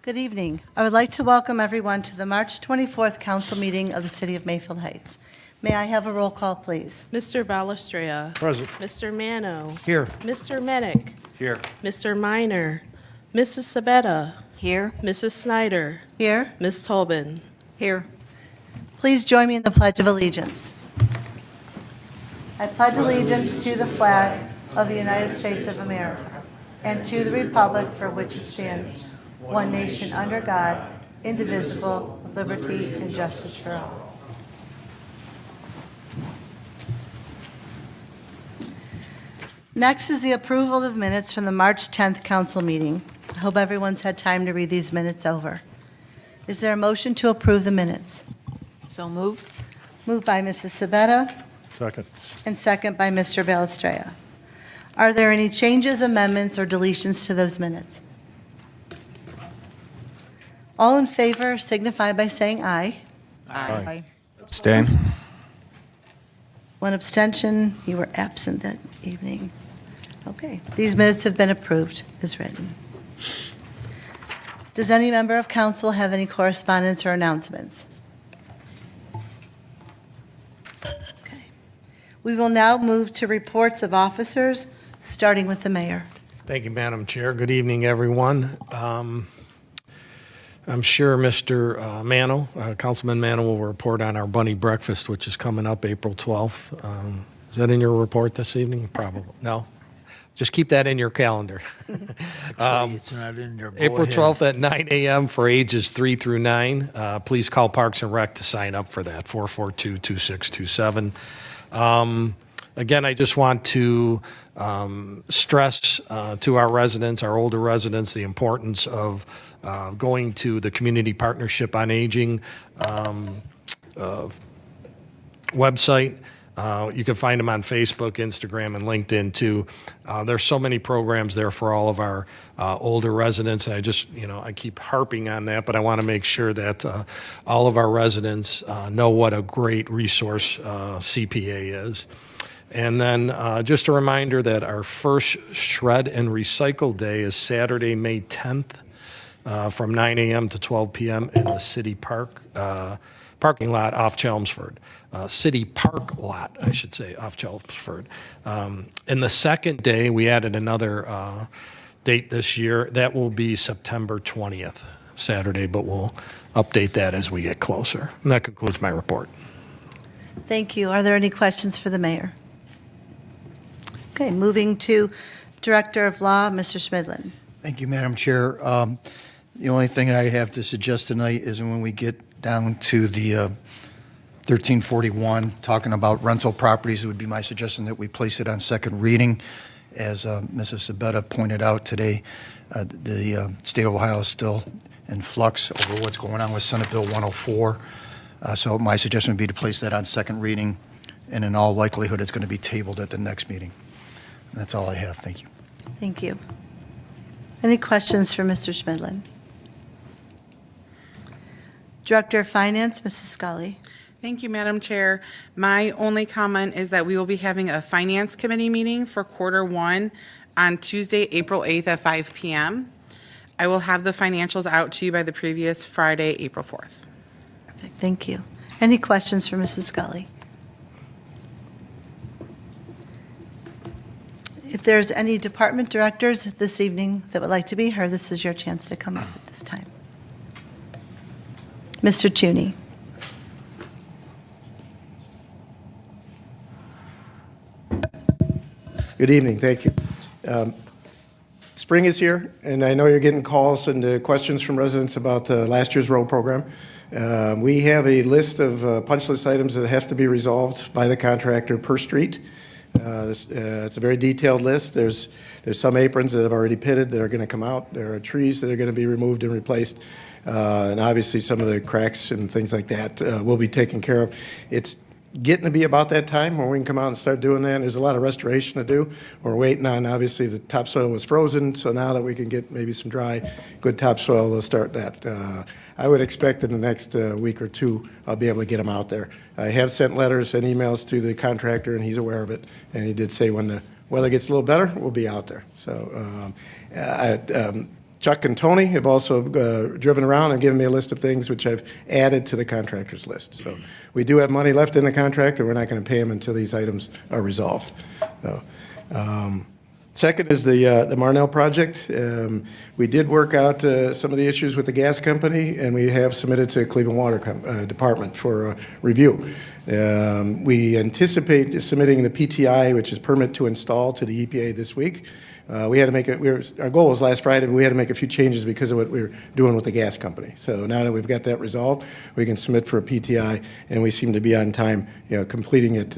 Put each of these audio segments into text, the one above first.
Good evening. I would like to welcome everyone to the March 24th council meeting of the City of Mayfield Heights. May I have a roll call, please? Mr. Balestria. Present. Mr. Mano. Here. Mr. Medic. Here. Mr. Minor. Mrs. Sabetta. Here. Mrs. Snyder. Here. Ms. Tobin. Here. Please join me in the Pledge of Allegiance. I pledge allegiance to the flag of the United States of America and to the republic for which it stands, one nation under God, indivisible, with liberty and justice for all. Next is the approval of minutes from the March 10th council meeting. I hope everyone's had time to read these minutes over. Is there a motion to approve the minutes? So moved. Moved by Mrs. Sabetta Second. and second by Mr. Balestria. Are there any changes, amendments, or deletions to those minutes? All in favor signify by saying aye. Aye. Abstain. One abstention, you were absent that evening. Okay, these minutes have been approved as written. Does any member of council have any correspondence or announcements? Okay. We will now move to reports of officers, starting with the mayor. Thank you, Madam Chair. Good evening, everyone. I'm sure Mr. Mano, Councilman Mano, will report on our bunny breakfast, which is coming up April 12th. Is that in your report this evening? Probably. No? Just keep that in your calendar. It's not in there. Go April ahead. 12th at 9 a.m. for ages 3 through 9. Please call Parks and Rec to sign up for that, 442-2627. Again, I just want to stress to our residents, our older residents, the importance of going to the Community Partnership on Aging website. You can find them on Facebook, Instagram, and LinkedIn too. There's so many programs there for all of our older residents. And I keep harping on that, but I want to make sure that all of our residents know what a great resource CPA is. And then just a reminder that our first Shred and Recycle Day is Saturday, May 10th. From 9 a.m. to 12 p.m. in the city parking lot off Chelmsford. City park lot, I should say, off Chelmsford. And the second day, we added another date this year. That will be September 20th, Saturday, but we'll update that as we get closer. And that concludes my report. Thank you. Are there any questions for the mayor? Okay, moving to Director of Law, Mr. Schmidlin. Thank you, Madam Chair. The only thing I have to suggest tonight is when we get down to the 1341, talking about rental properties, it would be my suggestion that we place it on second reading. As Mrs. Sabetta pointed out today, the state of Ohio is still in flux over what's going on with Senate Bill 104. So my suggestion would be to place that on second reading, and in all likelihood, it's going to be tabled at the next meeting. And that's all I have. Thank you. Thank you. Any questions for Mr. Schmidlin? Director of Finance, Mrs. Scully. Thank you, Madam Chair. My only comment is that we will be having a Finance Committee meeting for Q1 on Tuesday, April 8th at 5 p.m. I will have the financials out to you by the previous Friday, April 4th. Perfect, thank you. Any questions for Mrs. Scully? If there's any department directors this evening that would like to be heard, this is your chance to come up at this time. Mr. Cheney. Good evening, thank you. Spring is here, and I know you're getting calls and questions from residents about last year's road program. We have a list of punch list items that have to be resolved by the contractor per street. It's a very detailed list. There's some aprons that have already pitted that are going to come out. There are trees that are going to be removed and replaced. And obviously some of the cracks and things like that will be taken care of. It's getting to be about that time where we can come out and start doing that. There's a lot of restoration to do. We're waiting on, obviously, the topsoil was frozen, so now that we can get maybe some dry, good topsoil, they'll start that. I would expect in the next week or two, I'll be able to get them out there. I have sent letters and emails to the contractor, and he's aware of it. And he did say when the weather gets a little better, we'll be out there. So Chuck and Tony have also driven around and given me a list of things which I've added to the contractor's list. So we do have money left in the contract, and we're not going to pay them until these items are resolved. So, second is the Marnell project. We did work out some of the issues with the gas company, and we have submitted to Cleveland Water Department for review. We anticipate submitting the PTI, which is permit to install, to the EPA this week. We had to make our goal was last Friday, but we had to make a few changes because of what we were doing with the gas company. So now that we've got that resolved, we can submit for a PTI, and we seem to be on time, completing it,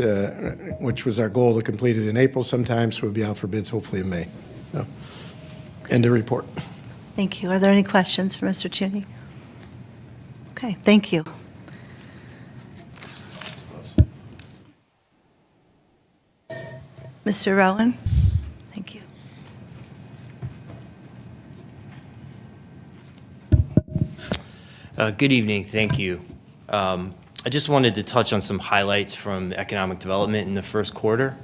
which was our goal to complete it in April sometime, so we'll be out for bids hopefully in May. So, end of report. Thank you. Are there any questions for Mr. Cheney? Okay, thank you. Mr. Rowan? Thank you. Good evening, thank you. I just wanted to touch on some highlights from economic development in the first quarter.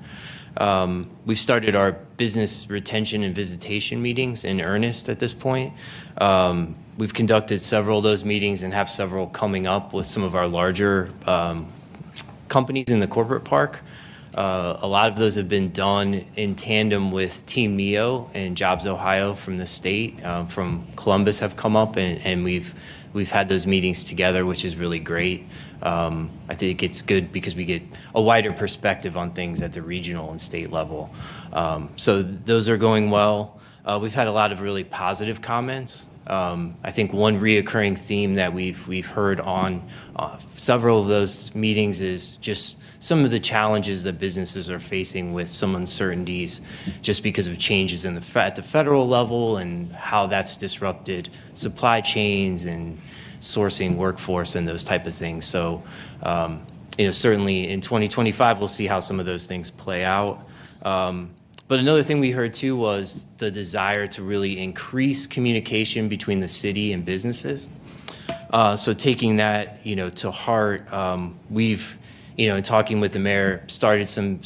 We've started our business retention and visitation meetings in earnest at this point. We've conducted several of those meetings and have several coming up with some of our larger companies in the corporate park. A lot of those have been done in tandem with Team NEO and Jobs Ohio from the state, from Columbus have come up, and we've had those meetings together, which is really great. I think it's good because we get a wider perspective on things at the regional and state level. So those are going well. We've had a lot of really positive comments. I think one reoccurring theme that we've heard on several of those meetings is just some of the challenges that businesses are facing with some uncertainties just because of changes in at the federal level and how that's disrupted supply chains and sourcing workforce and those type of things. So, certainly in 2025, we'll see how some of those things play out. But another thing we heard too was the desire to really increase communication between the city and businesses. So taking that, to heart, we've, in talking with the mayor, started some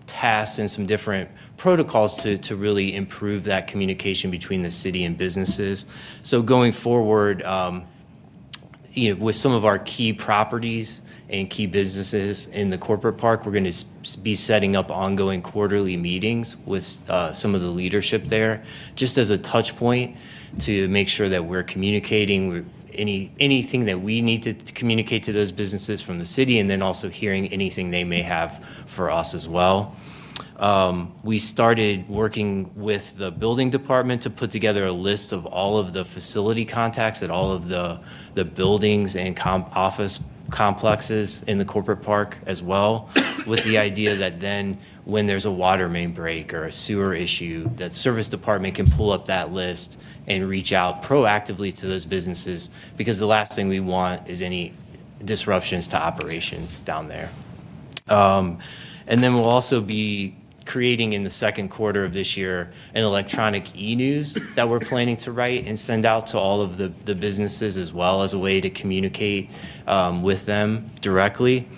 tasks and some different protocols to really improve that communication between the city and businesses. So going forward, with some of our key properties and key businesses in the corporate park, we're going to be setting up ongoing quarterly meetings with some of the leadership there, just as a touch point to make sure that we're communicating anything that we need to communicate to those businesses from the city, and then also hearing anything they may have for us as well. We started working with the building department to put together a list of all of the facility contacts at all of the buildings and office complexes in the corporate park as well, with the idea that then when there's a water main break or a sewer issue, that service department can pull up that list and reach out proactively to those businesses, because the last thing we want is any disruptions to operations down there. And then we'll also be creating in the second quarter of this year an electronic e-news that we're planning to write and send out to all of the businesses as well, as a way to communicate with them directly.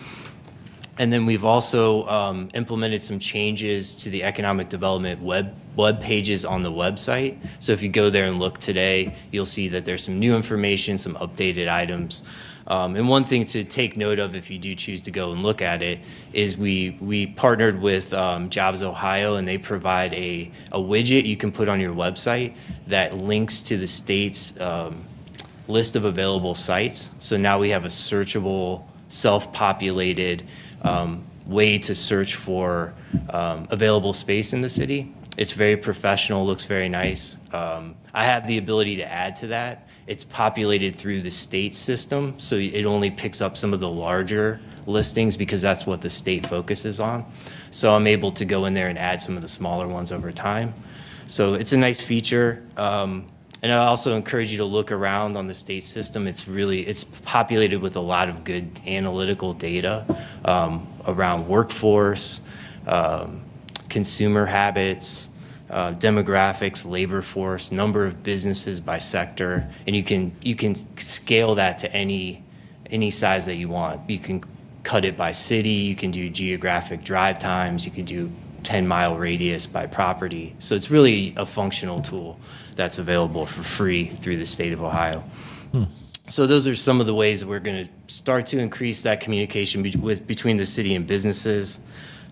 And then we've also implemented some changes to the economic development web pages on the website. So if you go there and look today, you'll see that there's some new information, some updated items. And one thing to take note of if you do choose to go and look at it is we partnered with Jobs Ohio, and they provide a widget you can put on your website that links to the state's list of available sites. So now we have a searchable, self-populated way to search for available space in the city. It's very professional, looks very nice. I have the ability to add to that. It's populated through the state system, so it only picks up some of the larger listings because that's what the state focuses on. So I'm able to go in there and add some of the smaller ones over time. So it's a nice feature. And I also encourage you to look around on the state system. It's populated with a lot of good analytical data around workforce, consumer habits, demographics, labor force, number of businesses by sector, and you can scale that to any size that you want. You can cut it by city, you can do geographic drive times, you can do 10-mile radius by property. So it's really a functional tool that's available for free through the state of Ohio. So those are some of the ways that we're going to start to increase that communication between the city and businesses.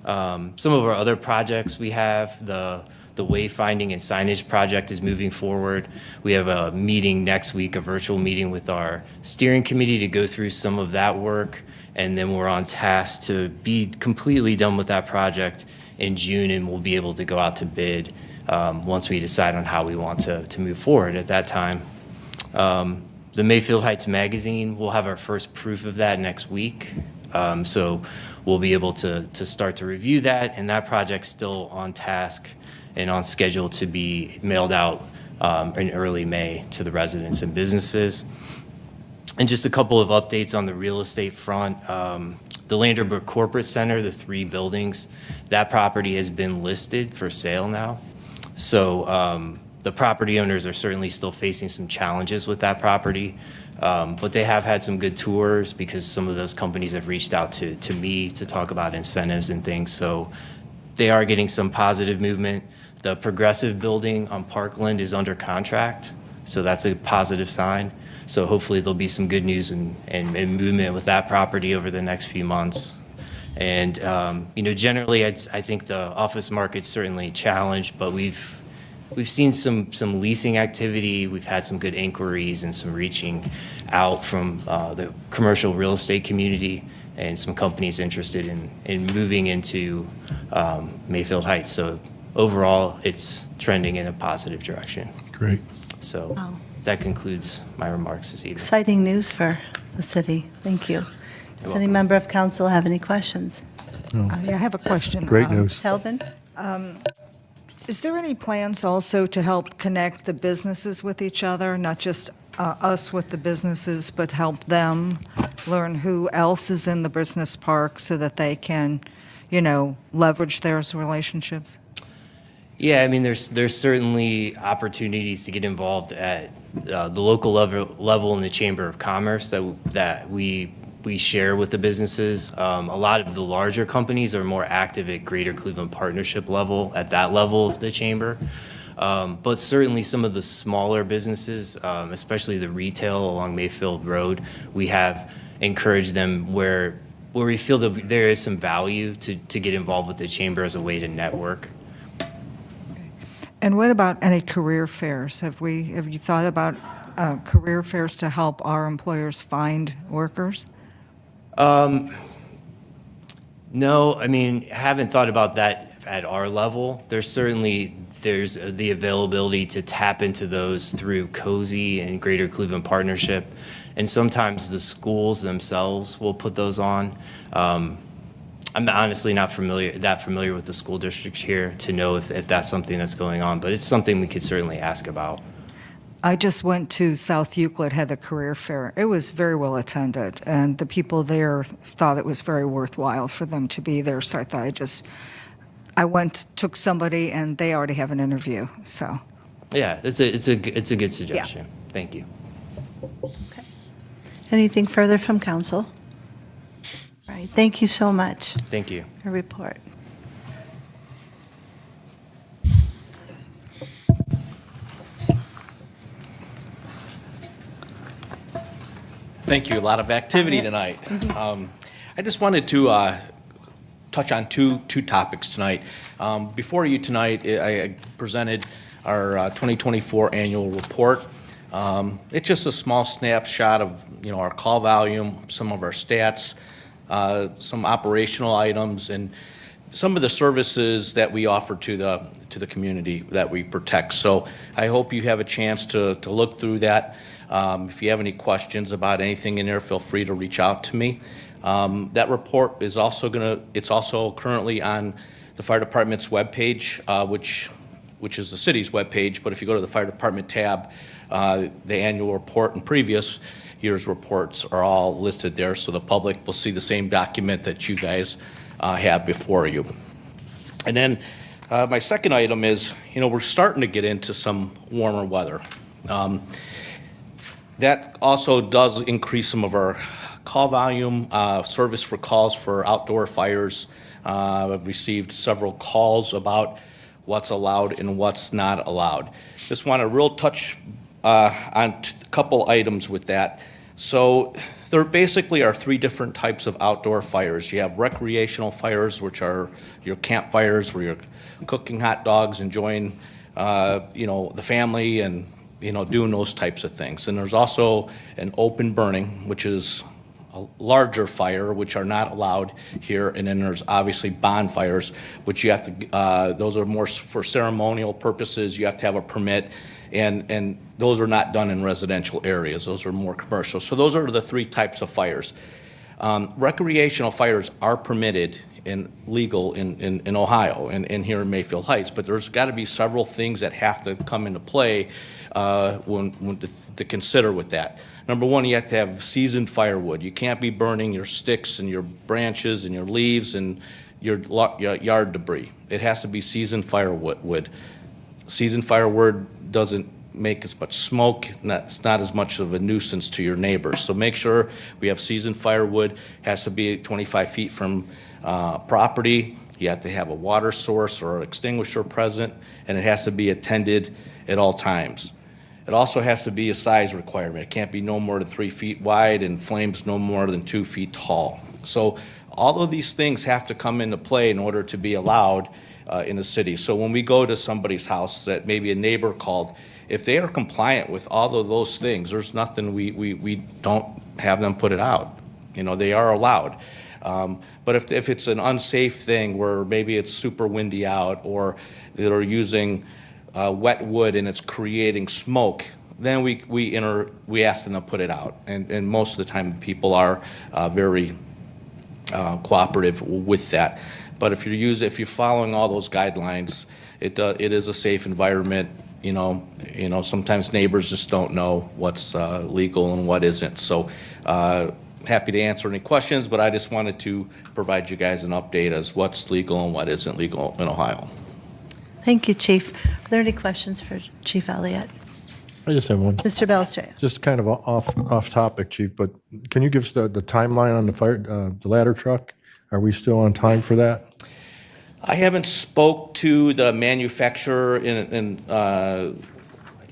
Some of our other projects we have, the wayfinding and signage project is moving forward. We have a meeting next week, a virtual meeting with our steering committee to go through some of that work. And then we're on task to be completely done with that project in June, and we'll be able to go out to bid once we decide on how we want to move forward at that time. The Mayfield Heights Magazine, we'll have our first proof of that next week. So we'll be able to start to review that, and that project's still on task and on schedule to be mailed out in early May to the residents and businesses. And just a couple of updates on the real estate front. The Landerbrook Corporate Center, the 3 buildings, that property has been listed for sale now. So the property owners are certainly still facing some challenges with that property, but they have had some good tours because some of those companies have reached out to me to talk about incentives and things. So they are getting some positive movement. The Progressive building on Parkland is under contract, so that's a positive sign. So hopefully there'll be some good news and movement with that property over the next few months. And generally, I think the office market's certainly challenged, but we've seen some leasing activity. We've had some good inquiries and some reaching out from the commercial real estate community and some companies interested in moving into Mayfield Heights. So overall, it's trending in a positive direction. Great. So Wow. that concludes my remarks this evening. Exciting news for the city. Thank you. Does any member of council have any questions? Yeah, I have a question. Great news. Talbin? Is there any plans also to help connect the businesses with each other, not just us with the businesses, but help them learn who else is in the business park so that they can, leverage those relationships? Yeah, I mean, there's certainly opportunities to get involved at the local level in the Chamber of Commerce that we share with the businesses. A lot of the larger companies are more active at Greater Cleveland Partnership level, at that level of the chamber. But certainly some of the smaller businesses, especially the retail along Mayfield Road, we have encouraged them where we feel that there is some value to get involved with the chamber as a way to network. And what about any career fairs? Have you thought about career fairs to help our employers find workers? No, I mean, haven't thought about that at our level. There's the availability to tap into those through COSI and Greater Cleveland Partnership, and sometimes the schools themselves will put those on. I'm honestly not familiar with the school district here to know if that's something that's going on, but it's something we could certainly ask about. I just went to South Euclid, had a career fair. It was very well attended, and the people there thought it was very worthwhile for them to be there. So I thought I went, took somebody, and they already have an interview. So Yeah, it's a good suggestion. Thank you. Anything further from council? All right, thank you so much Thank you. for your report. Thank you. A lot of activity tonight. I just wanted to touch on two topics tonight. Before you tonight, I presented our 2024 annual report. It's just a small snapshot of our call volume, some of our stats, some operational items, and some of the services that we offer to the community that we protect. So I hope you have a chance to look through that. If you have any questions about anything in there, feel free to reach out to me. That report is also currently on the fire department's webpage, which is the city's webpage. But if you go to the fire department tab, the annual report and previous year's reports are all listed there, so the public will see the same document that you guys have before you. And then my second item is, we're starting to get into some warmer weather. That also does increase some of our call volume service for calls for outdoor fires. I've received several calls about what's allowed and what's not allowed. Just want to real touch on a couple items with that. So there basically are three different types of outdoor fires. You have recreational fires, which are your campfires where you're cooking hot dogs, enjoying, the family and, doing those types of things. And there's also an open burning, which is a larger fire, which are not allowed here. And then there's obviously bonfires, which you have to, those are more for ceremonial purposes. You have to have a permit. And those are not done in residential areas. Those are more commercial. So those are the three types of fires. Recreational fires are permitted and legal in Ohio and here in Mayfield Heights, but there's got to be several things that have to come into play when to consider with that. Number one, you have to have seasoned firewood. You can't be burning your sticks and your branches and your leaves and your yard debris. It has to be seasoned firewood. Seasoned firewood doesn't make as much smoke, it's not as much of a nuisance to your neighbors. So make sure we have seasoned firewood, has to be 25 feet from property. You have to have a water source or extinguisher present, and it has to be attended at all times. It also has to be a size requirement. It can't be no more than 3 feet wide and flames no more than 2 feet tall. So all of these things have to come into play in order to be allowed in the city. So when we go to somebody's house that maybe a neighbor called, if they are compliant with all of those things, there's nothing we don't have them put it out. They are allowed. But if it's an unsafe thing where maybe it's super windy out or they're using wet wood and it's creating smoke, then we ask them to put it out. And most of the time people are very cooperative with that. But if you're following all those guidelines, it is a safe environment. Sometimes neighbors just don't know what's legal and what isn't. So happy to answer any questions, but I just wanted to provide you guys an update as what's legal and what isn't legal in Ohio. Thank you, Chief. Are there any questions for Chief Elliott? I just have one. Mr. Belstrade. Just kind of off topic, Chief, but can you give us the timeline on the ladder truck? Are we still on time for that? I haven't spoke to the manufacturer in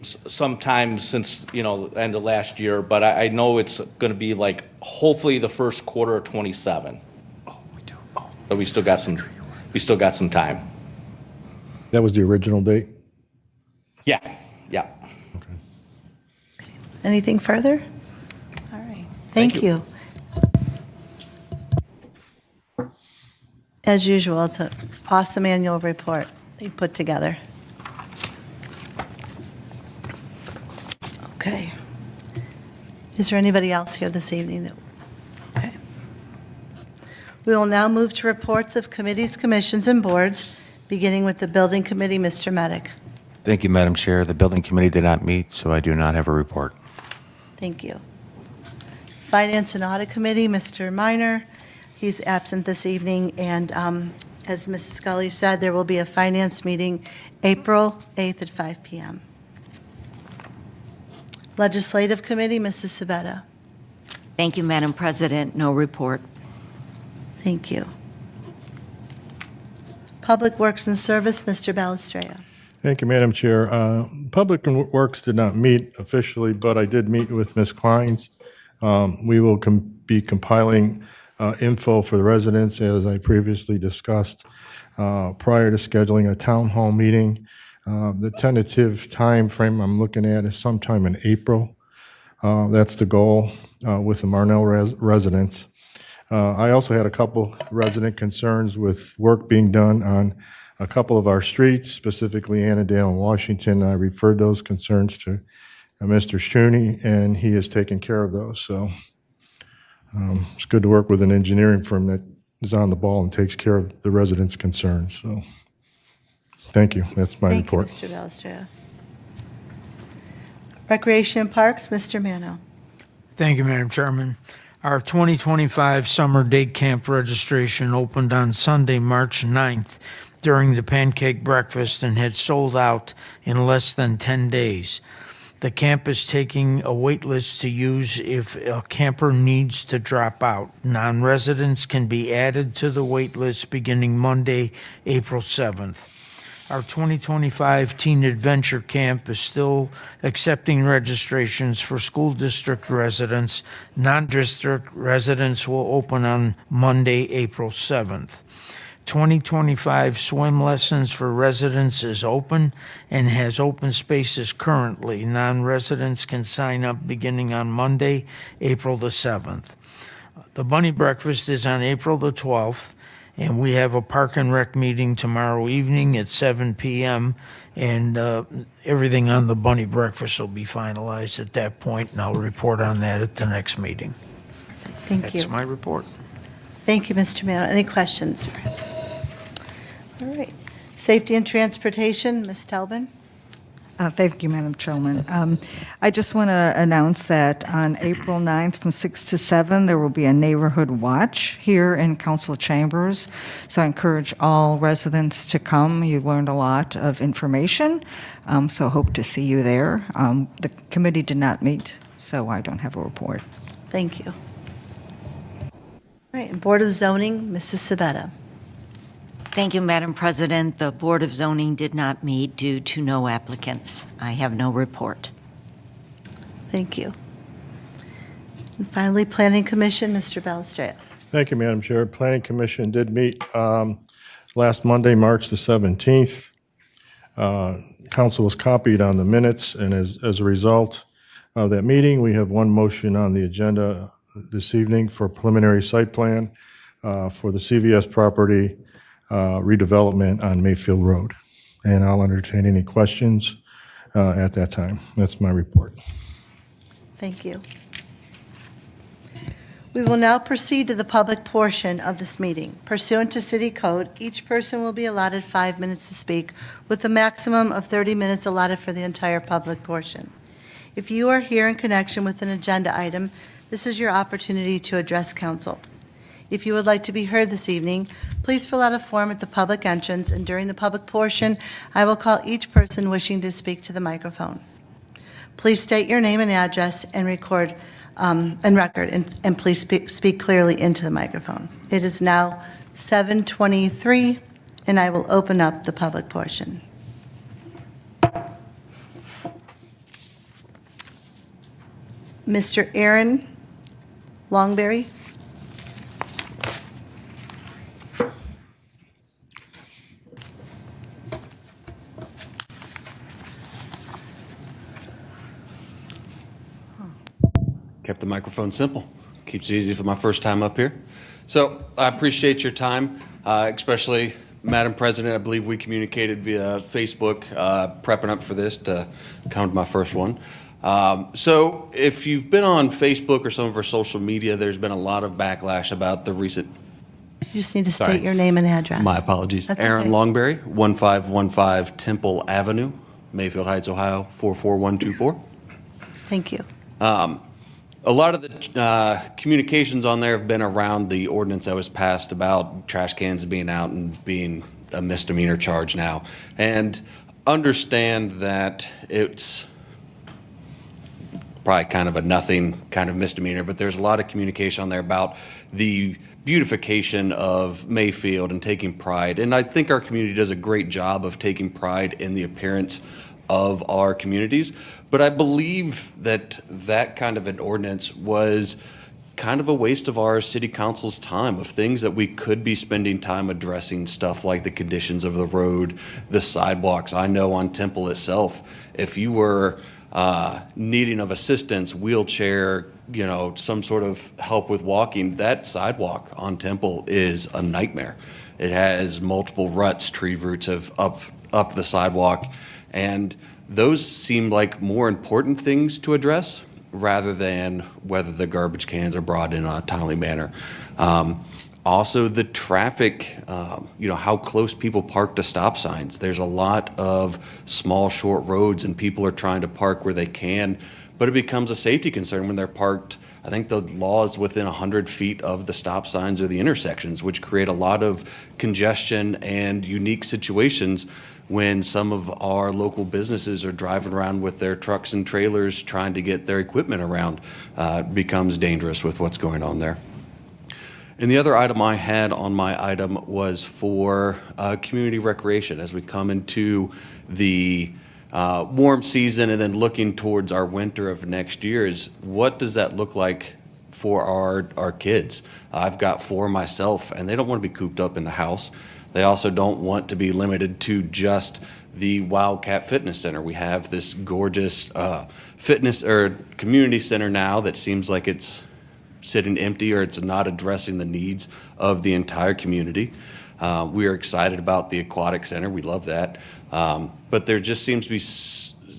sometime since end of last year, but I know it's going to be like hopefully the first quarter of 27. Oh, we do. Oh. But we still got some time. That was the original date? Yeah. Anything further? All right. Thank you. As usual, it's an awesome annual report they put together. Okay. Is there anybody else here this evening? Okay. We will now move to reports of committees, commissions, and boards, beginning with the Building Committee. Mr. Medic. Thank you, Madam Chair. The Building Committee did not meet, so I do not have a report. Thank you. Finance and Audit Committee, Mr. Minor. He's absent this evening, and as Ms. Scully said, there will be a finance meeting April 8th at 5 p.m. Legislative Committee, Mrs. Sabetta. Thank you, Madam President. No report. Thank you. Public Works and Service, Mr. Balestrea. Thank you, Madam Chair. Public Works did not meet officially, but I did meet with Ms. Kleins. We will be compiling info for the residents, as I previously discussed, prior to scheduling a town hall meeting. The tentative time frame I'm looking at is sometime in April. That's the goal with the Marnell residents. I also had a couple resident concerns with work being done on a couple of our streets, specifically Annandale and Washington. I referred those concerns to Mr. Schooney, and he has taken care of those. So it's good to work with an engineering firm that is on the ball and takes care of the residents' concerns. So thank you. That's my report. Thank you, Mr. Balestrea. Recreation and Parks, Mr. Mano. Thank you, Madam Chairman. Our 2025 Summer Day Camp registration opened on Sunday, March 9th during the pancake breakfast and had sold out in less than 10 days. The camp is taking a wait list to use if a camper needs to drop out. Non-residents can be added to the wait list beginning Monday, April 7th. Our 2025 Teen Adventure Camp is still accepting registrations for school district residents. Non-district residents will open on Monday, April 7th. 2025 swim lessons for residents is open and has open spaces currently. Non-residents can sign up beginning on Monday, April the 7th. The Bunny Breakfast is on April the 12th, and we have a Park and Rec meeting tomorrow evening at 7 p.m., and everything on the Bunny Breakfast will be finalized at that point, and I'll report on that at the next meeting. Thank you. That's my report. Thank you, Mr. Mayo. Any questions? All right. Safety and Transportation, Ms. Talbin. Thank you, Madam Chairman. I just want to announce that on April 9th from 6 to 7, there will be a neighborhood watch here in council chambers. So I encourage all residents to come. You learned a lot of information, so hope to see you there. The committee did not meet, so I don't have a report. Thank you. All right, and Board of Zoning, Mrs. Sabetta. Thank you, Madam President. The Board of Zoning did not meet due to no applicants. I have no report. Thank you. And finally, Planning Commission, Mr. Balistreo. Thank you, Madam Chair. Planning Commission did meet last Monday, March the 17th. Council was copied on the minutes, and as a result of that meeting, we have one motion on the agenda this evening for preliminary site plan for the CVS property redevelopment on Mayfield Road. And I'll entertain any questions at that time. That's my report. Thank you. We will now proceed to the public portion of this meeting. Pursuant to City Code, each person will be allotted 5 minutes to speak, with a maximum of 30 minutes allotted for the entire public portion. If you are here in connection with an agenda item, this is your opportunity to address council. If you would like to be heard this evening, please fill out a form at the public entrance, and during the public portion, I will call each person wishing to speak to the microphone. Please state your name and address and record, and please speak clearly into the microphone. It is now 7:23, and I will open up the public portion. Mr. Aaron Longberry. Kept the microphone simple. Keeps it easy for my first time up here. So I appreciate your time, especially Madam President. I believe we communicated via Facebook, prepping up for this to come to my first one. So if you've been on Facebook or some of our social media, there's been a lot of backlash about the recent. You just need to Sorry. state your name and address. My apologies. That's Aaron okay. Longberry, 1515 Temple Avenue, Mayfield Heights, Ohio, 44124. Thank you. A lot of the communications on there have been around the ordinance that was passed about trash cans being out and being a misdemeanor charge now. And understand that it's probably kind of a nothing kind of misdemeanor, but there's a lot of communication on there about the beautification of Mayfield and taking pride. And I think our community does a great job of taking pride in the appearance of our communities. But I believe that that kind of an ordinance was kind of a waste of our city council's time, of things that we could be spending time addressing, stuff like the conditions of the road, the sidewalks. I know on Temple itself, if you were needing of assistance, wheelchair, some sort of help with walking, that sidewalk on Temple is a nightmare. It has multiple ruts, tree roots have up the sidewalk, and those seem like more important things to address rather than whether the garbage cans are brought in a timely manner. Also, the traffic, how close people park to stop signs. There's a lot of small, short roads, and people are trying to park where they can, but it becomes a safety concern when they're parked I think the law is within 100 feet of the stop signs or the intersections, which create a lot of congestion and unique situations when some of our local businesses are driving around with their trucks and trailers trying to get their equipment around. It becomes dangerous with what's going on there. And the other item I had on my item was for community recreation as we come into the warm season and then looking towards our winter of next year. Is what does that look like for our kids? I've got 4 myself, and they don't want to be cooped up in the house. They also don't want to be limited to just the Wildcat Fitness Center. We have this gorgeous fitness or community center now that seems like it's sitting empty or it's not addressing the needs of the entire community. We are excited about the aquatic center. We love that. But there just seems to be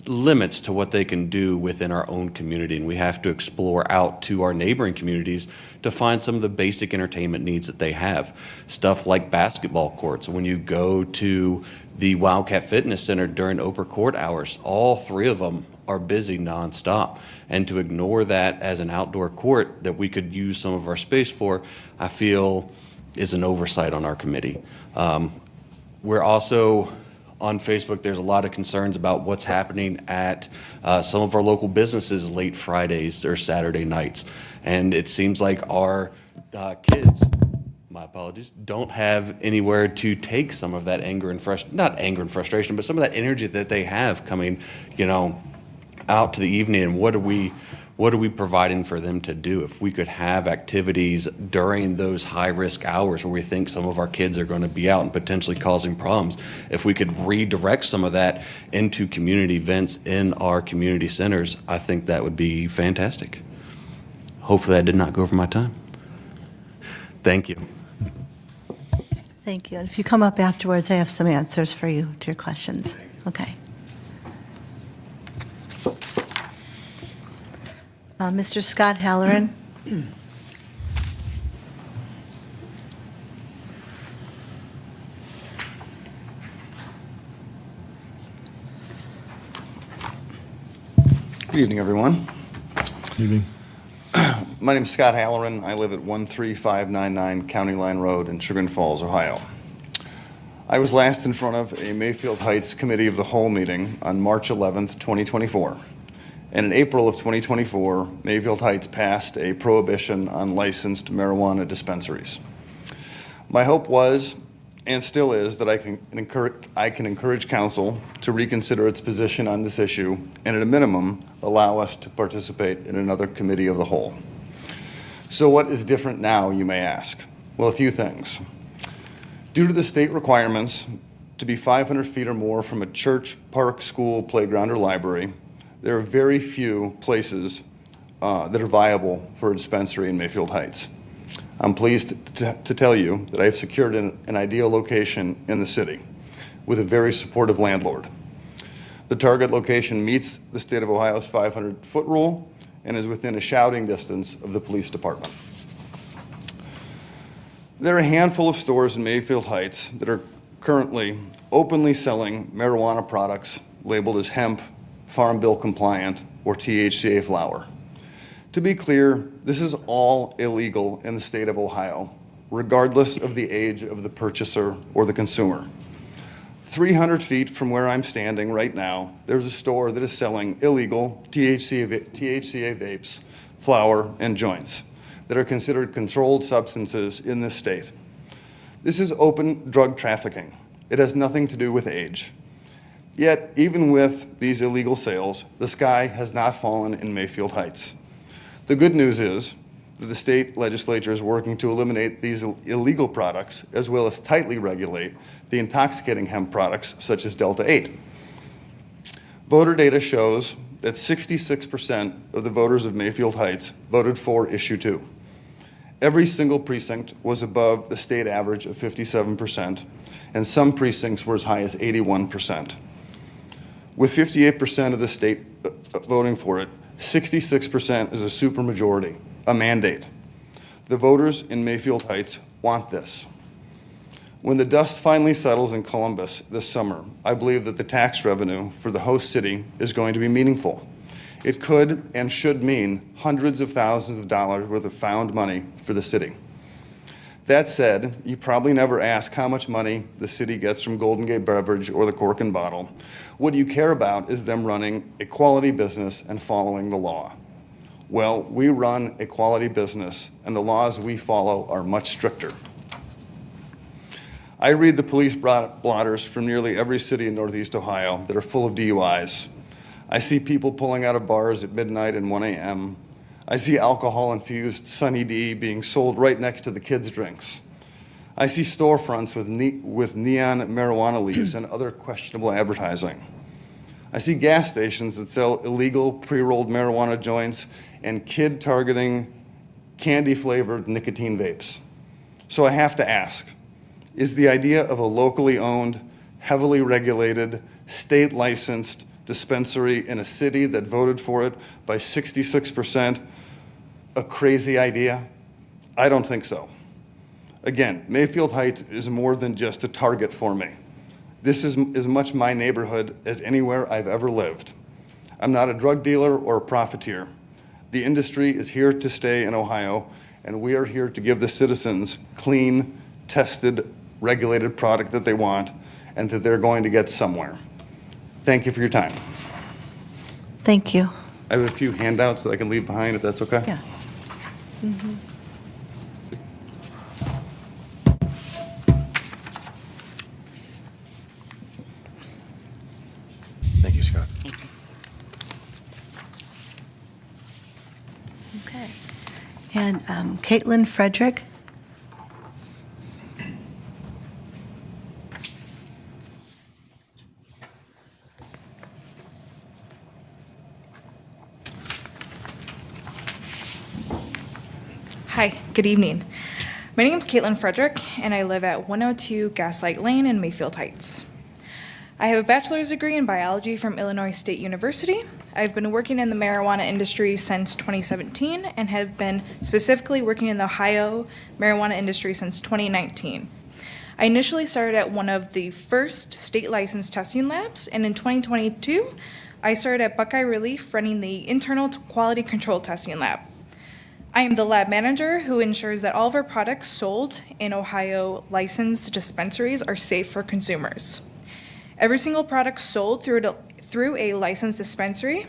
limits to what they can do within our own community, and we have to explore out to our neighboring communities to find some of the basic entertainment needs that they have. Stuff like basketball courts. When you go to the Wildcat Fitness Center during Oprah Court hours, all 3 of them are busy nonstop. And to ignore that as an outdoor court that we could use some of our space for, I feel is an oversight on our committee. We're also on Facebook, there's a lot of concerns about what's happening at some of our local businesses late Fridays or Saturday nights. And it seems like our kids, my apologies, don't have anywhere to take some of that anger and not anger and frustration, but some of that energy that they have coming, out to the evening. And what are we providing for them to do? If we could have activities during those high-risk hours where we think some of our kids are going to be out and potentially causing problems, if we could redirect some of that into community events in our community centers, I think that would be fantastic. Hopefully I did not go over my time. Thank you. Thank you. And if you come up afterwards, I have some answers for you to your questions. Okay. Mr. Scott Halloran. Good evening, everyone. Evening. My name is Scott Halloran. I live at 13599 County Line Road in Sugar Falls, Ohio. I was last in front of a Mayfield Heights Committee of the Whole meeting on March 11th, 2024. And in April of 2024, Mayfield Heights passed a prohibition on licensed marijuana dispensaries. My hope was, and still is, that I can encourage council to reconsider its position on this issue and at a minimum, allow us to participate in another committee of the whole. So what is different now, you may ask? Well, a few things. Due to the state requirements to be 500 feet or more from a church, park, school, playground, or library, there are very few places that are viable for a dispensary in Mayfield Heights. I'm pleased to tell you that I have secured an ideal location in the city with a very supportive landlord. The target location meets the state of Ohio's 500-foot rule and is within a shouting distance of the police department. There are a handful of stores in Mayfield Heights that are currently openly selling marijuana products labeled as hemp, Farm Bill compliant, or THCA flower. To be clear, this is all illegal in the state of Ohio, regardless of the age of the purchaser or the consumer. 300 feet from where I'm standing right now, there's a store that is selling illegal THCA vapes, flower, and joints that are considered controlled substances in this state. This is open drug trafficking. It has nothing to do with age. Yet, even with these illegal sales, the sky has not fallen in Mayfield Heights. The good news is that the state legislature is working to eliminate these illegal products as well as tightly regulate the intoxicating hemp products such as Delta 8. Voter data shows that 66% of the voters of Mayfield Heights voted for Issue 2. Every single precinct was above the state average of 57%, and some precincts were as high as 81%. With 58% of the state voting for it, 66% is a supermajority, a mandate. The voters in Mayfield Heights want this. When the dust finally settles in Columbus this summer, I believe that the tax revenue for the host city is going to be meaningful. It could and should mean hundreds of thousands of dollars worth of found money for the city. That said, you probably never ask how much money the city gets from Golden Gate Beverage or the Cork and Bottle. What you care about is them running a quality business and following the law. Well, we run a quality business, and the laws we follow are much stricter. I read the police blotters from nearly every city in Northeast Ohio that are full of DUIs. I see people pulling out of bars at midnight and 1 a.m. I see alcohol-infused Sunny D being sold right next to the kids' drinks. I see storefronts with neon marijuana leaves and other questionable advertising. I see gas stations that sell illegal pre-rolled marijuana joints and kid-targeting candy-flavored nicotine vapes. So I have to ask, is the idea of a locally owned, heavily regulated, state-licensed dispensary in a city that voted for it by 66% a crazy idea? I don't think so. Again, Mayfield Heights is more than just a target for me. This is as much my neighborhood as anywhere I've ever lived. I'm not a drug dealer or a profiteer. The industry is here to stay in Ohio, and we are here to give the citizens clean, tested, regulated product that they want and that they're going to get somewhere. Thank you for your time. Thank you. I have a few handouts that I can leave behind if that's okay. Yes. Mhm. Thank you, Scott. Okay. And Caitlin Frederick. Hi, good evening. My name is Caitlin Frederick, and I live at 102 Gaslight Lane in Mayfield Heights. I have a bachelor's degree in biology from Illinois State University. I've been working in the marijuana industry since 2017 and have been specifically working in the Ohio marijuana industry since 2019. I initially started at one of the first state licensed testing labs, and in 2022, I started at Buckeye Relief running the internal quality control testing lab. I am the lab manager who ensures that all of our products sold in Ohio licensed dispensaries are safe for consumers. Every single product sold through a licensed dispensary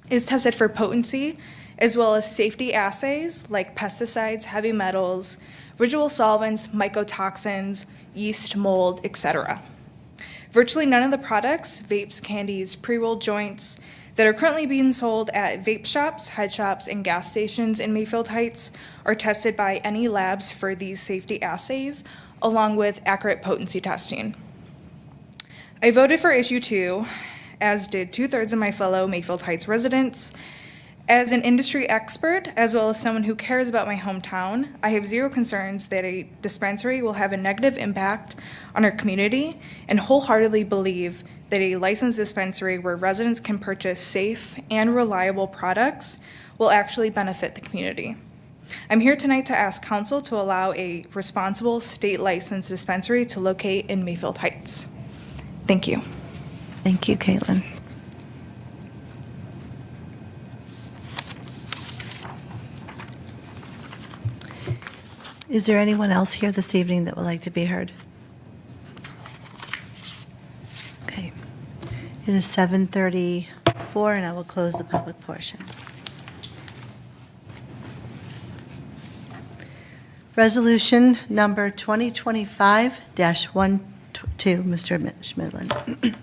is tested for potency, as well as safety assays like pesticides, heavy metals, residual solvents, mycotoxins, yeast, mold, etc. Virtually none of the products, vapes, candies, pre-rolled joints, that are currently being sold at vape shops, head shops, and gas stations in Mayfield Heights are tested by any labs for these safety assays, along with accurate potency testing. I voted for issue 2, as did 2/3 of my fellow Mayfield Heights residents. As an industry expert, as well as someone who cares about my hometown, I have zero concerns that a dispensary will have a negative impact on our community and wholeheartedly believe that a licensed dispensary where residents can purchase safe and reliable products will actually benefit the community. I'm here tonight to ask council to allow a responsible state licensed dispensary to locate in Mayfield Heights. Thank you. Thank you, Caitlin. Is there anyone else here this evening that would like to be heard? Okay. It is 7:34, and I will close the public portion. Resolution number 2025-12, Mr. Schmidlin.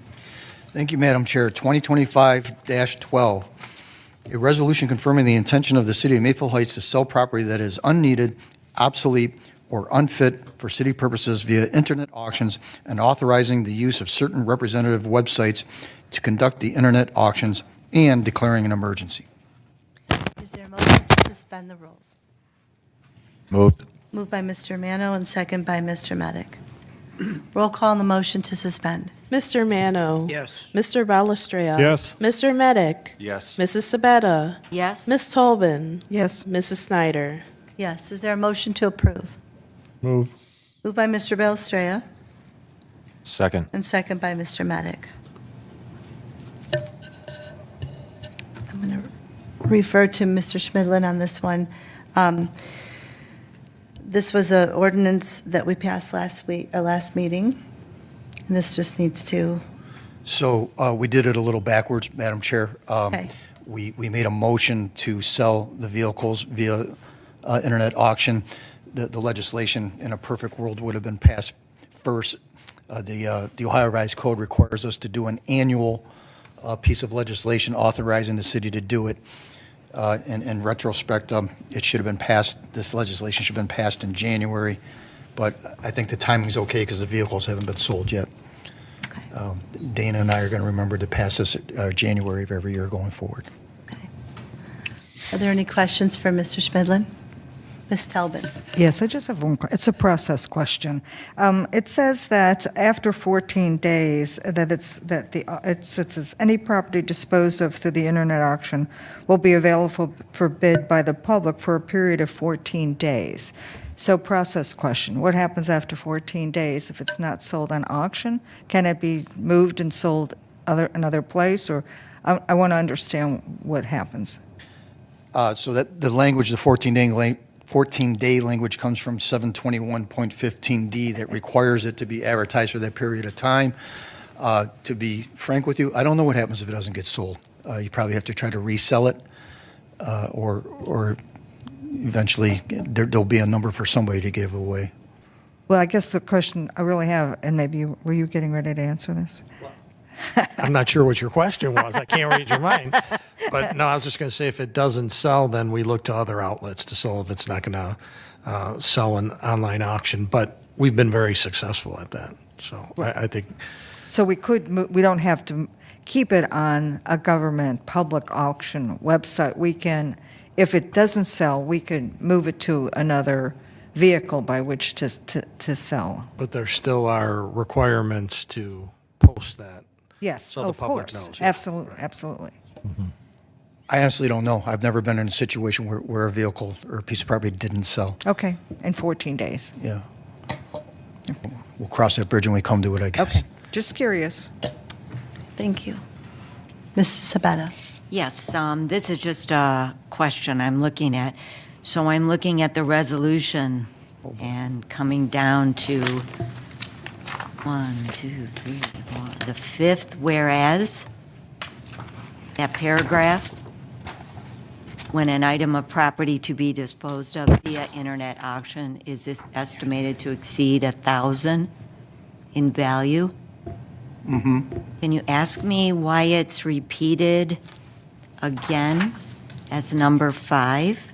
Thank you, Madam Chair. 2025-12, a resolution confirming the intention of the City of Mayfield Heights to sell property that is unneeded, obsolete, or unfit for city purposes via internet auctions and authorizing the use of certain representative websites to conduct the internet auctions and declaring an emergency. Is there a motion to suspend the rules? Moved. Moved by Mr. Mano and second by Mr. Medic. Roll call on the motion to suspend. Mr. Mano. Yes. Mr. Balestria. Yes. Mr. Medic. Yes. Mrs. Sabetta. Yes. Ms. Tolbin. Yes. Mrs. Snyder. Yes. Is there a motion to approve? Move. Moved by Mr. Belstraya Second. and second by Mr. Medic. I'm going refer to Mr. Schmidlin on this one. This was an ordinance that we passed last meeting, and this just needs to, So we did it a little backwards, Madam Chair. Okay. We made a motion to sell the vehicles via internet auction. The legislation in a perfect world would have been passed first. The Ohio Revised Code requires us to do an annual piece of legislation authorizing the city to do it. In retrospect, it should have been passed, this legislation should have been passed in January, but I think the timing's okay because the vehicles haven't been sold yet. Dana and I are going to remember to pass this January of every year going forward. are there any questions for Mr. Schmidlin? Ms. Talbot? Yes, I just have one. It's a process question. It says that after 14 days, it says any property disposed of through the internet auction will be available for bid by the public for a period of 14 days. So, process question: what happens after 14 days if it's not sold on auction? Can it be moved and sold another place, or I want to understand what happens. So that the language, the 14-day language comes from 721.15D that requires it to be advertised for that period of time. To be frank with you, I don't know what happens if it doesn't get sold. You probably have to try to resell it, or eventually there'll be a number for somebody to give away. Well, I guess the question I really have, and maybe were you getting ready to answer this? I'm not sure what your question was. I can't read your mind. But no, I was just going to say if it doesn't sell, then we look to other outlets to sell if it's not going to sell an online auction. But we've been very successful at that. So I think. So we don't have to keep it on a government public auction website. We can, if it doesn't sell, we could move it to another vehicle by which to sell. But there still are requirements to post that. Yes, so the of public course. knows. Absolutely, absolutely. I honestly don't know. I've never been in a situation where a vehicle or a piece of property didn't sell. Okay, in 14 days. Yeah. We'll cross that bridge when we come to it, I guess. Okay, just curious. Thank you. Mrs. Sabetta? Yes, this is just a question I'm looking at. So I'm looking at the resolution and coming down to 4, the fifth whereas, that paragraph, when an item of property to be disposed of via internet auction is estimated to exceed $1,000 in value. Mm-hmm. Can you ask me why it's repeated again as number 5?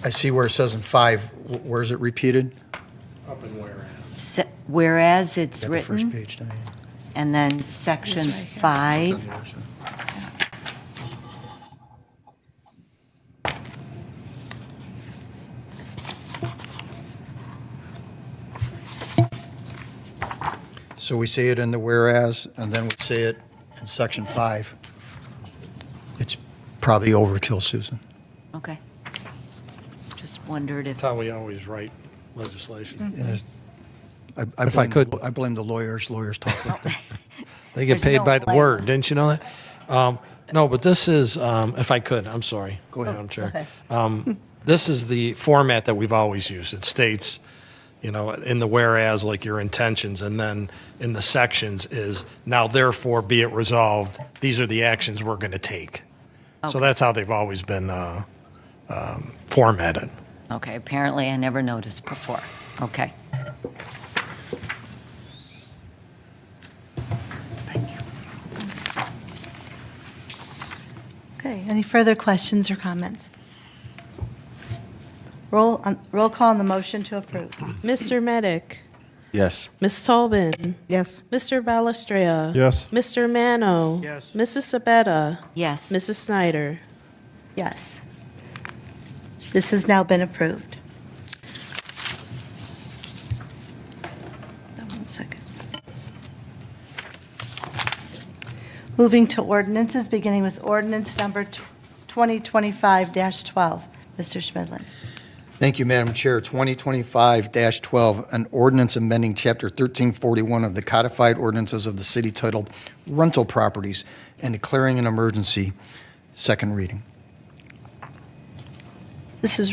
I see where it says in 5. Where is it repeated? Up in whereas. Whereas it's Got the first written, page, Diane. and then section 5. It's on the other side. So we say it in the whereas, and then we say it in section 5. It's probably overkill, Susan. Okay. Just wondered if, That's how we always write legislation. And it's- I If I blame- could- I blame the lawyers. Lawyers talk like that. They get There's paid no by the blame. word. Didn't you know that? No, but this is, if I could, I'm sorry. Go ahead. Madam Chair. ahead. This is the format that we've always used. It states, in the whereas, like your intentions, and then in the sections is, now therefore be it resolved, these are the actions we're going to take. So Okay. that's how they've always been formatted. okay, apparently I never noticed before. Okay. Okay, any further questions or comments? Roll call on the motion to approve. Mr. Medic? Yes. Ms. Tolbin? Yes. Mr. Balestria? Yes. Mr. Mano? Yes. Mrs. Sabetta? Yes. Mrs. Snyder? Yes. This has now been approved. One second. Moving to ordinances, beginning with ordinance number 2025-12. Mr. Schmidlin. Thank you, Madam Chair. 2025-12, an ordinance amending Chapter 1341 of the codified ordinances of the city titled Rental Properties and declaring an emergency. Second reading. This is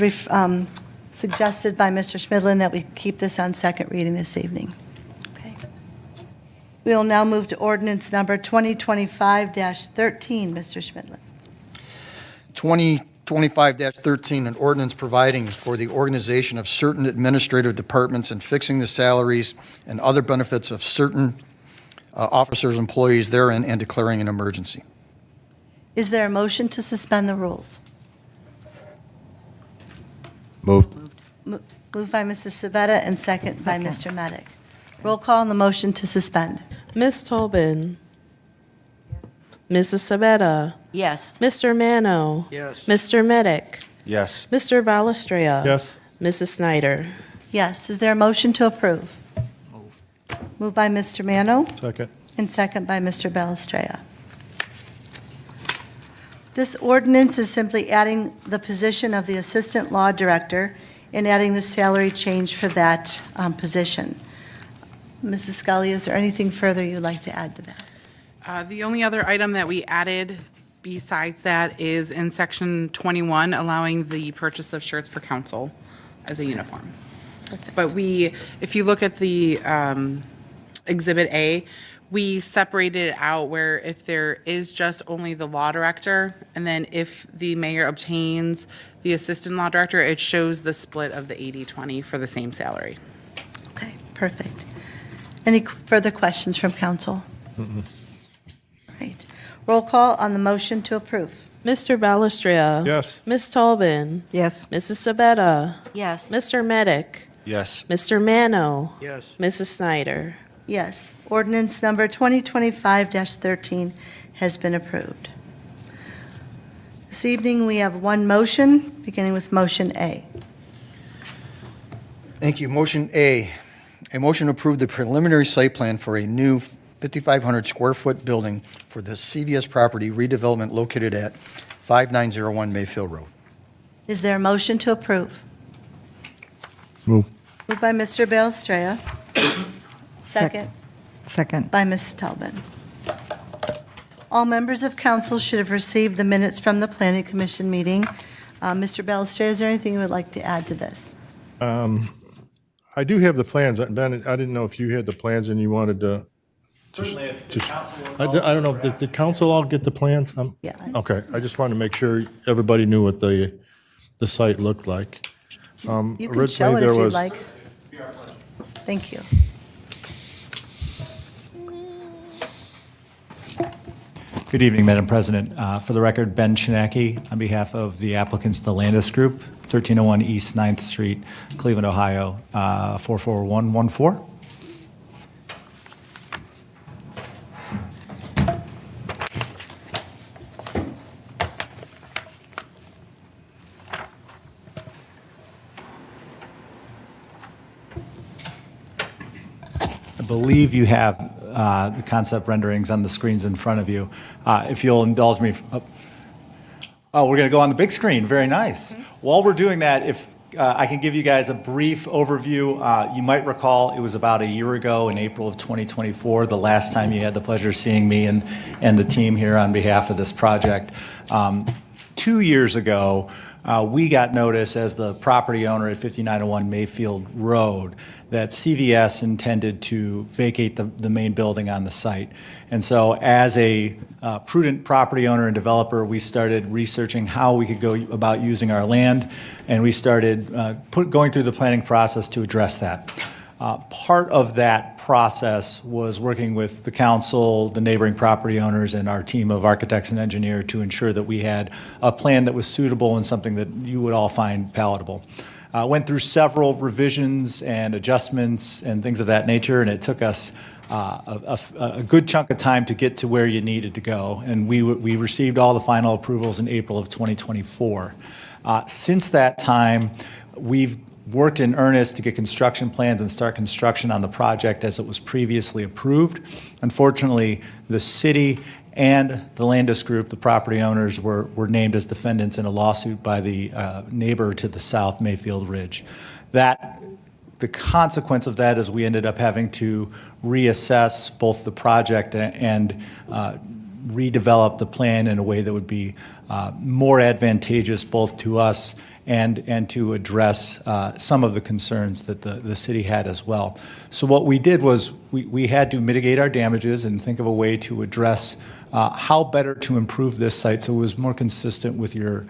suggested by Mr. Schmidlin that we keep this on second reading this evening. Okay. We will now move to ordinance number 2025-13. Mr. Schmidlin. 2025-13, an ordinance providing for the organization of certain administrative departments and fixing the salaries and other benefits of certain officers, employees therein, and declaring an emergency. Is there a motion to suspend the rules? Moved. Moved by Mrs. Sabetta and second by Mr. Medic. Roll call on the motion to suspend. Ms. Tobin. Mrs. Sabetta. Yes. Mr. Mano. Yes. Mr. Medic. Yes. Mr. Balestria. Yes. Mrs. Snyder. Yes. Is there a motion to approve? Moved by Mr. Mano Second. and second by Mr. Balestria. This ordinance is simply adding the position of the Assistant Law Director and adding the salary change for that position. Mrs. Scully, is there anything further you'd like to add to that? The only other item that we added besides that is in section 21, allowing the purchase of shirts for council as a uniform. But if you look at the Exhibit A, we separated it out where if there is just only the law director, and then if the mayor obtains the assistant law director, it shows the split of the 80-20 for the same salary. Okay, perfect. Any further questions from council? Right. Roll call on the motion to approve. Mr. Balestria. Yes. Ms. Tobin. Yes. Mrs. Sabetta. Yes. Mr. Medic. Yes. Mr. Mano. Yes. Mrs. Snyder. Yes. Ordinance number 2025-13 has been approved. This evening, we have one motion, beginning with motion A. Thank you. Motion A, a motion to approve the preliminary site plan for a new 5,500 square foot building for the CVS property redevelopment located at 5901 Mayfield Road. Is there a motion to approve? Move. Moved by Mr. Balestria. Second Second. by Ms. Talbot. All members of council should have received the minutes from the Planning Commission meeting. Mr. Balestria, is there anything you would like to add to this? I do have the plans. Ben, I didn't know if you had the plans and you wanted to. Certainly, if the council I don't know, did the council all get the plans? Yeah. Okay, I just wanted to make sure everybody knew what the site looked like. You can show it if you'd like. Thank you. Good evening, Madam President. For the record, Ben Chinaki on behalf of the applicants, the Landis Group, 1301 East 9th Street, Cleveland, Ohio, 44114. I believe you have the concept renderings on the screens in front of you. If you'll indulge me. Oh, we're going to go on the big screen. Very nice. While we're doing that, if I can give you guys a brief overview. You might recall it was about a year ago in April of 2024, the last time you had the pleasure of seeing me and the team here on behalf of this project. 2 years ago, we got notice as the property owner at 5901 Mayfield Road that CVS intended to vacate the main building on the site. And so as a prudent property owner and developer, we started researching how we could go about using our land, and we started going through the planning process to address that. Part of that process was working with the council, the neighboring property owners, and our team of architects and engineers to ensure that we had a plan that was suitable and something that you would all find palatable. Went through several revisions and adjustments and things of that nature, and it took us a good chunk of time to get to where you needed to go. And we received all the final approvals in April of 2024. Since that time, we've worked in earnest to get construction plans and start construction on the project as it was previously approved. Unfortunately, the city and the Landis Group, the property owners, were named as defendants in a lawsuit by the neighbor to the south, Mayfield Ridge. The consequence of that is we ended up having to reassess both the project and redevelop the plan in a way that would be more advantageous both to us and to address some of the concerns that the city had as well. So what we did was we had to mitigate our damages and think of a way to address how better to improve this site so it was more consistent with your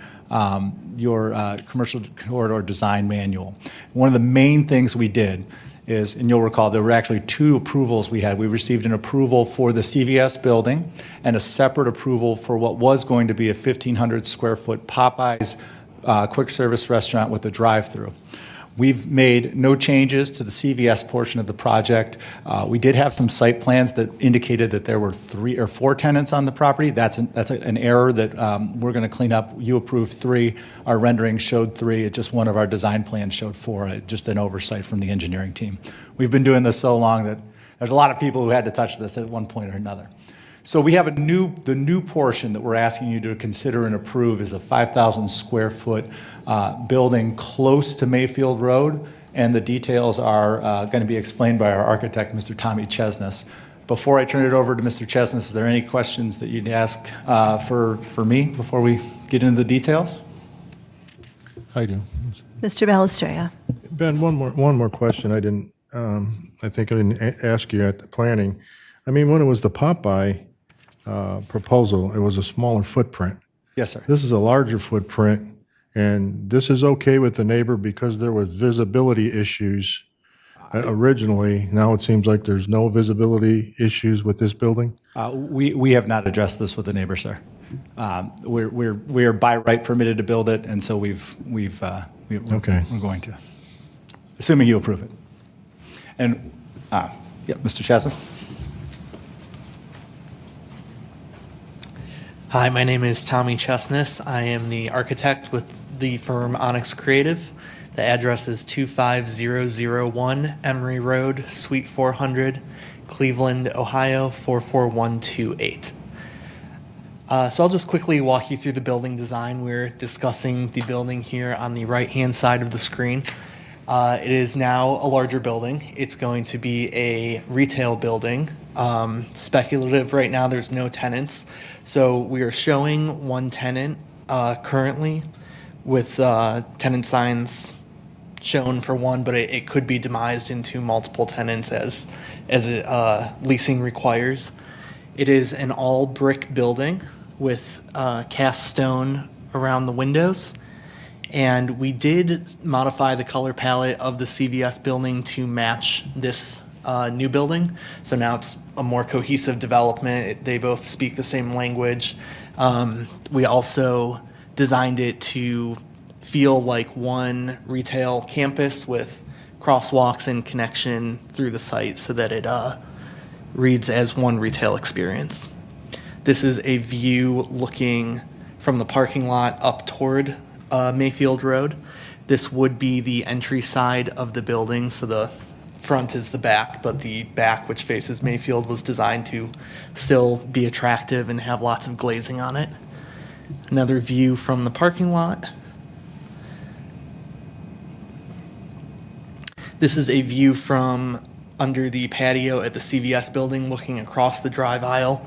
commercial corridor design manual. One of the main things we did is, and you'll recall, there were actually two approvals we had. We received an approval for the CVS building and a separate approval for what was going to be a 1,500 square foot Popeyes quick service restaurant with a drive-through. We've made no changes to the CVS portion of the project. We did have some site plans that indicated that there were 3 or 4 tenants on the property. That's an error that we're going to clean up. You approved 3. Our rendering showed 3. It's just one of our design plans showed 4. Just an oversight from the engineering team. We've been doing this so long that there's a lot of people who had to touch this at one point or another. So we have the new portion that we're asking you to consider and approve is a 5,000 square foot building close to Mayfield Road, and the details are going to be explained by our architect, Mr. Tommy Chesness. Before I turn it over to Mr. Chesness, is there any questions that you'd ask for me before we get into the details? I do. Mr. Balistrea. Ben, one more question. I think I didn't ask you at the planning. I mean, when it was the Popeye proposal, it was a smaller footprint. Yes, sir. This is a larger footprint, and this is okay with the neighbor because there was visibility issues originally. Now it seems like there's no visibility issues with this building? We have not addressed this with the neighbor, sir. We're by right permitted to build it, and so we're going to, assuming you approve it. And, Mr. Chesness? Hi, my name is Tommy Chesness. I am the architect with the firm Onyx Creative. The address is 25001 Emery Road, Suite 400, Cleveland, Ohio 44128. So I'll just quickly walk you through the building design. We're discussing the building here on the right-hand side of the screen. It is now a larger building. It's going to be a retail building. Speculative right now, there's no tenants. So we are showing one tenant currently with tenant signs shown for one, but it could be demised into multiple tenants as leasing requires. It is an all brick building with cast stone around the windows. And we did modify the color palette of the CVS building to match this new building. So now it's a more cohesive development. They both speak the same language. We also designed it to feel like one retail campus with crosswalks and connection through the site so that it reads as one retail experience. This is a view looking from the parking lot up toward Mayfield Road. This would be the entry side of the building, so the front is the back, but the back, which faces Mayfield, was designed to still be attractive and have lots of glazing on it. Another view from the parking lot. This is a view from under the patio at the CVS building looking across the drive aisle.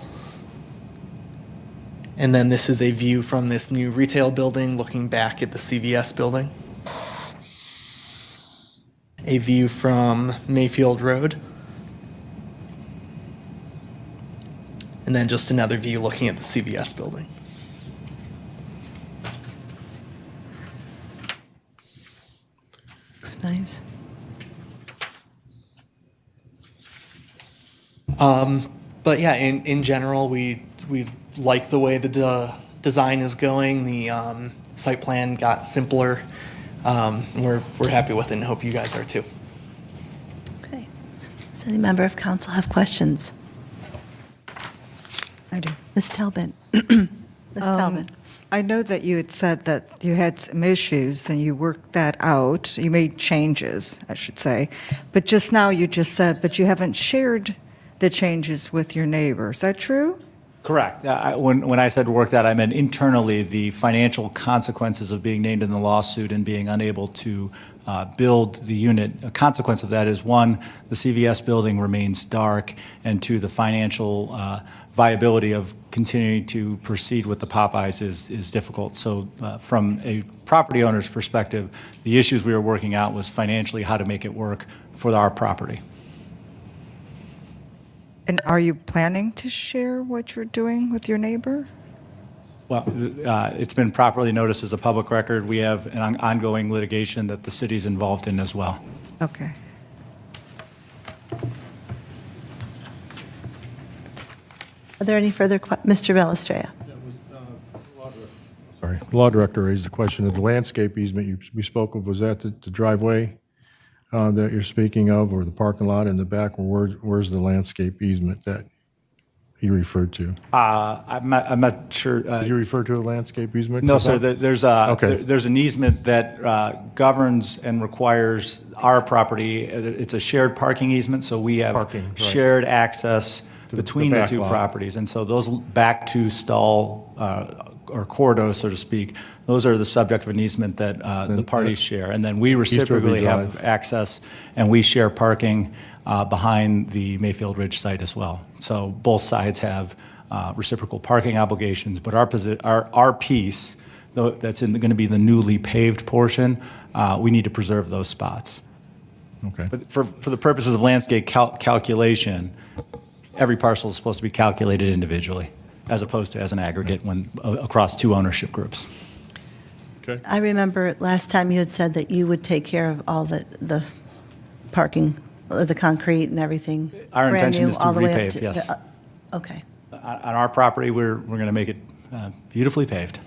And then this is a view from this new retail building looking back at the CVS building. A view from Mayfield Road. And then just another view looking at the CVS building. Looks nice. But yeah, in general, we like the way the design is going. The site plan got simpler. We're happy with it and hope you guys are too. Okay. Does any member of council have questions? I do. Ms. Talbot. Ms. Talbot. I know that you had said that you had some issues and you worked that out. You made changes, I should say. But just now you just said, but you haven't shared the changes with your neighbor. Is that true? Correct. When I said worked out, I meant internally, the financial consequences of being named in the lawsuit and being unable to build the unit. A consequence of that is, one, the CVS building remains dark, and two, the financial viability of continuing to proceed with the Popeyes is difficult. So from a property owner's perspective, the issues we were working out was financially how to make it work for our property. And are you planning to share what you're doing with your neighbor? Well, it's been properly noticed as a public record. We have an ongoing litigation that the city's involved in as well. Okay. Are there any further Mr. Bellistrea? Sorry, the law director raised the question of the landscape easement we spoke of. Was that the driveway that you're speaking of, or the parking lot in the back? Or where's the landscape easement that you referred to? I'm not sure. Did you refer to a landscape easement? No, sir. There's an easement that governs and requires our property. It's a shared parking easement, so we have Parking, right. shared access between the back two lot. properties. And so those back two stall or corridors, so to speak, those are the subject of an easement that the parties share. And then we reciprocally have Drive. access, and we share parking behind the Mayfield Ridge site as well. So both sides have reciprocal parking obligations, but our piece, though, that's going to be the newly paved portion, we need to preserve those spots. Okay. But for the purposes of landscape calculation, every parcel is supposed to be calculated individually, as opposed to as an aggregate when across two ownership groups. Okay. I remember last time you had said that you would take care of all the parking, the concrete and everything. Our brand intention new, is to all the way up repave, yes. Okay. On our property, we're going to make it beautifully paved.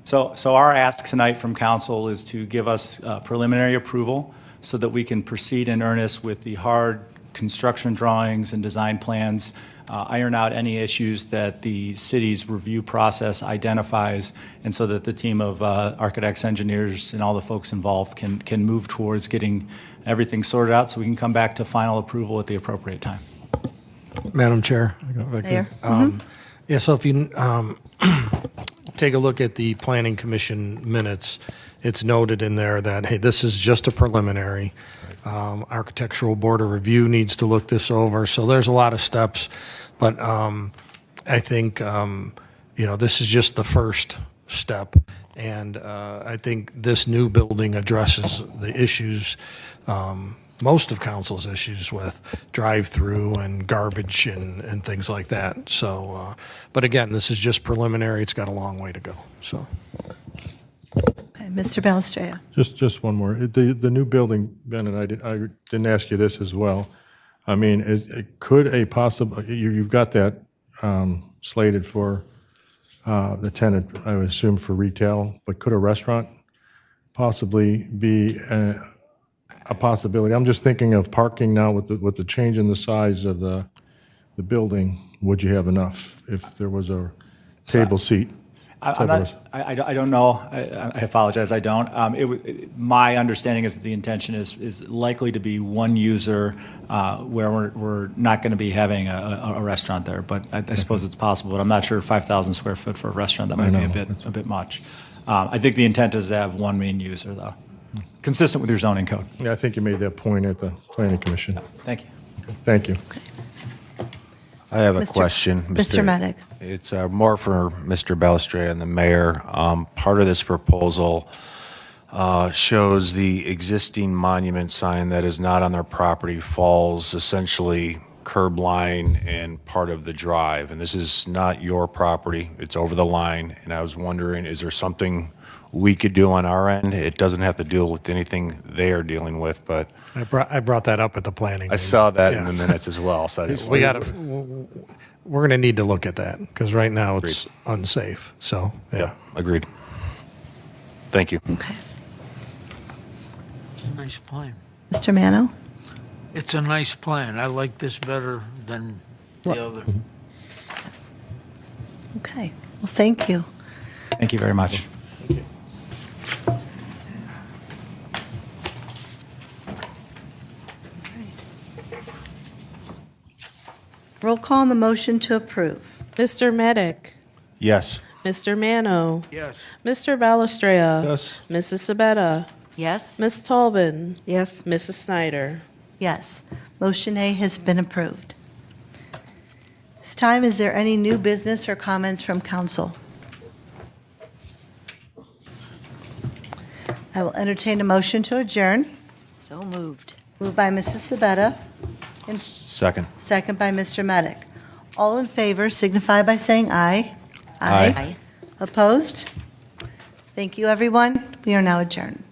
So our ask tonight from council is to give us preliminary approval so that we can proceed in earnest with the hard construction drawings and design plans, iron out any issues that the city's review process identifies, and so that the team of architects, engineers, and all the folks involved can move towards getting everything sorted out so we can come back to final approval at the appropriate time. Madam Chair. if I could. Mayor? Yeah, so if you take a look at the Planning Commission minutes, it's noted in there that, hey, this is just a preliminary. Architectural Board of Review needs to look this over. So there's a lot of steps. But I think, this is just the first step. And I think this new building addresses the issues, most of council's issues with drive-through and garbage and things like that. So, but again, this is just preliminary. It's got a long way to go. So. Okay, Mr. Bellistrea. Just one more. The new building, Ben, and I didn't ask you this as well. I mean, could a possible, you've got that slated for the tenant, I would assume for retail, but could a restaurant possibly be a possibility? I'm just thinking of parking now with the change in the size of the building. Would you have enough if there was a table seat? I don't know. I apologize. I don't. My understanding is that the intention is likely to be one user where we're not going to be having a restaurant there. But I suppose it's possible. But I'm not sure 5,000 square foot for a restaurant, that might be a bit much. I think the intent is to have one main user, though, consistent with your zoning code. Yeah, I think you made that point at the Planning Commission. Thank you. Thank you. I have a Mr. question. Mr. Medic. It's more for Mr. Bellistrea and the mayor. Part of this proposal shows the existing monument sign that is not on their property falls essentially curb line and part of the drive. And this is not your property. It's over the line. And I was wondering, is there something we could do on our end? It doesn't have to deal with anything they are dealing with, but I brought that up at the planning. I saw that in Yeah. the minutes as well. So I just we're going to need to look at that because right now it's unsafe. So, yeah. Agreed. Thank you. Okay. It's a nice plan. Mr. Mano? It's a nice plan. I like this better than the other. Okay. Well, thank you. Thank you very much. Roll call on the motion to approve. Mr. Medic, Yes. Mr. Mano, Yes. Mr. Balestrea, Yes. Mrs. Sabetta, Yes? Ms. Tolbin, Yes. Mrs. Snyder. Yes, motion A has been approved. This time, is there any new business or comments from council? I will entertain a motion to adjourn. So moved. Moved by Mrs. Sabetta, and Second. second by Mr. Medic. All in favor signify by saying aye. Aye. Aye. Opposed? Thank you, everyone. We are now adjourned.